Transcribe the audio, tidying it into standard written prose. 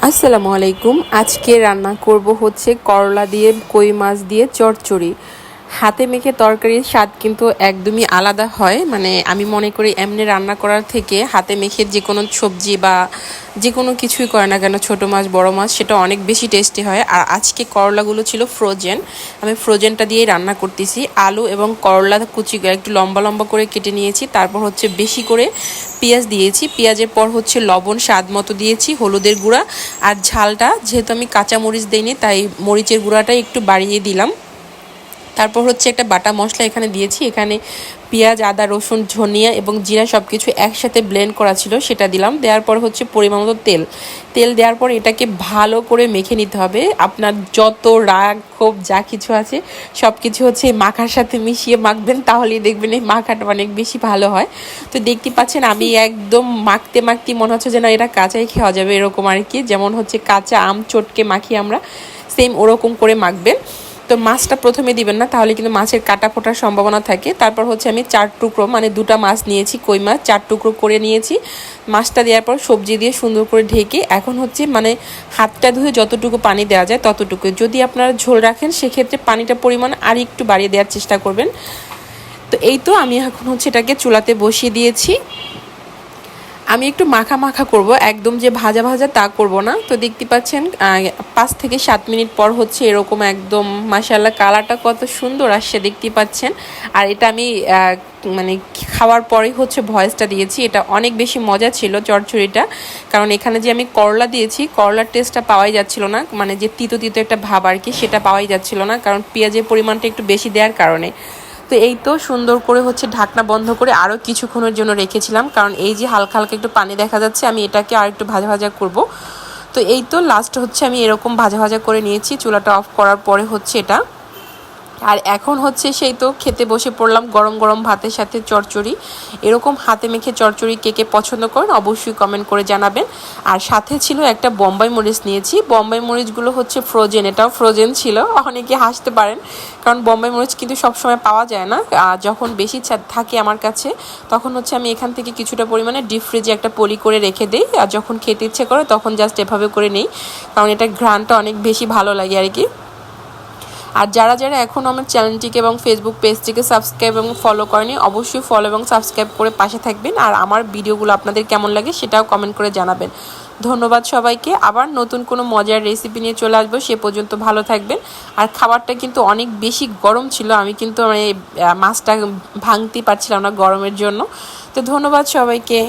আসসালামু আলাইকুম। আজকে রান্না করব হচ্ছে করলা দিয়ে কই মাছ দিয়ে চচ্চড়ি। হাতে মেখে তরকারির স্বাদ কিন্তু একদমই আলাদা হয়। মানে আমি মনে করি এমনি রান্না করার থেকে হাতে মেখে যে কোনো সবজি বা যে কোনো কিছুই করে না কেন, ছোটো মাছ বড় মাছ, সেটা অনেক বেশি টেস্টি হয়। আর আজকে করলাগুলো ছিল ফ্রোজেন, আমি ফ্রোজেনটা দিয়েই রান্না করতেছি। আলু এবং করলা কুচি একটু লম্বা লম্বা করে কেটে নিয়েছি, তারপর হচ্ছে বেশি করে পেঁয়াজ দিয়েছি, পেঁয়াজের পর হচ্ছে লবণ স্বাদ মতো দিয়েছি, হলুদের গুঁড়া, আর ঝালটা যেহেতু আমি কাঁচা মরিচ দিইনি তাই মরিচের গুঁড়াটাই একটু বাড়িয়ে দিলাম। তারপর হচ্ছে একটা বাটা মশলা এখানে দিয়েছি, এখানে পেঁয়াজ আদা রসুন ধনিয়া এবং জিরা সব কিছু একসাথে ব্লেন্ড করা ছিল, সেটা দিলাম। দেওয়ার পর হচ্ছে পরিমাণ মতো তেল দেওয়ার পর এটাকে ভালো করে মেখে নিতে হবে। আপনার যত রাগ ক্ষোভ যা কিছু আছে সব কিছু হচ্ছে মাখার সাথে মিশিয়ে মাখবেন, তাহলেই দেখবেন এই মাখাটা অনেক বেশি ভালো হয়। তো দেখতে পাচ্ছেন আমি একদম মাখতে মনে হচ্ছে যেন এটা কাঁচাই খাওয়া যাবে, এরকম আর কি। যেমন হচ্ছে কাঁচা আম চটকে মাখি আমরা, সেম ওরকম করে মাখবেন। তো মাছটা প্রথমে দিবেন না, তাহলে কিন্তু মাছের কাটা ফোটার সম্ভাবনা থাকে। তারপর হচ্ছে আমি 4 টুকরো মানে 2টা মাছ নিয়েছি, কই মাছ 4 টুকরো করে নিয়েছি। মাছটা দেওয়ার পর সবজি দিয়ে সুন্দর করে ঢেকে এখন হচ্ছে মানে হাতটা ধুয়ে যতটুকু পানি দেওয়া যায় ততটুকু, যদি আপনারা ঝোল রাখেন সেক্ষেত্রে পানিটা পরিমাণ আর একটু বাড়িয়ে দেওয়ার চেষ্টা করবেন। তো এই তো আমি এখন হচ্ছে এটাকে চুলাতে বসিয়ে দিয়েছি। আমি একটু মাখা মাখা করব, একদম যে ভাজা ভাজা তা করব না। তো দেখতে পাচ্ছেন 5 থেকে 7 মিনিট পর হচ্ছে এরকম একদম মাশাআল্লাহ কালারটা কত সুন্দর আসছে দেখতে পাচ্ছেন। আর এটা আমি মানে খাওয়ার পরেই হচ্ছে ভয়েসটা দিয়েছি, এটা অনেক বেশি মজা ছিল চচ্চড়িটা। কারণ এখানে যে আমি করলা দিয়েছি, করলার টেস্টটা পাওয়াই যাচ্ছিল না, মানে যে তিতো তিতো একটা ভাব আর কি, সেটা পাওয়াই যাচ্ছিল না, কারণ পেঁয়াজের পরিমাণটা একটু বেশি দেওয়ার কারণে। তো এই তো সুন্দর করে হচ্ছে ঢাকনা বন্ধ করে আরও কিছুক্ষণের জন্য রেখেছিলাম, কারণ এই যে হালকা হালকা একটু পানি দেখা যাচ্ছে, আমি এটাকে আর একটু ভাজা ভাজা করব। তো এই তো লাস্ট হচ্ছে আমি এরকম ভাজা ভাজা করে নিয়েছি, চুলাটা অফ করার পরে হচ্ছে এটা। আর এখন হচ্ছে সেই তো খেতে বসে পড়লাম গরম গরম ভাতের সাথে চচ্চড়ি। এরকম হাতে মেখে চচ্চড়ি কে কে পছন্দ করেন অবশ্যই কমেন্ট করে জানাবেন। আর সাথে ছিল একটা বোম্বাই মরিচ নিয়েছি, বোম্বাই মরিচগুলো হচ্ছে ফ্রোজেন, এটাও ফ্রোজেন ছিল। অনেকে হাসতে পারেন, কারণ বোম্বাই মরিচ কিন্তু সবসময় পাওয়া যায় না। যখন বেশি থাকে আমার কাছে, তখন হচ্ছে আমি এখান থেকে কিছুটা পরিমাণে ডিপ ফ্রিজে একটা পলি করে রেখে দিই, আর যখন খেতে ইচ্ছে করে তখন জাস্ট এভাবে করে নিই, কারণ এটা ঘ্রাণটা অনেক বেশি ভালো লাগে আর কি। আর যারা যারা এখন আমার চ্যানেলটিকে এবং ফেসবুক পেজটিকে সাবস্ক্রাইব এবং ফলো করেনি, অবশ্যই ফলো এবং সাবস্ক্রাইব করে পাশে থাকবেন। আর আমার ভিডিওগুলো আপনাদের কেমন লাগে সেটাও কমেন্ট করে জানাবেন। ধন্যবাদ সবাইকে। আবার নতুন কোনো মজার রেসিপি নিয়ে চলে আসবো, সে পর্যন্ত ভালো থাকবেন। আর খাবারটা কিন্তু অনেক বেশি গরম ছিল, আমি কিন্তু মানে মাছটা ভাঙতেই পারছিলাম না গরমের জন্য। তো ধন্যবাদ সবাইকে।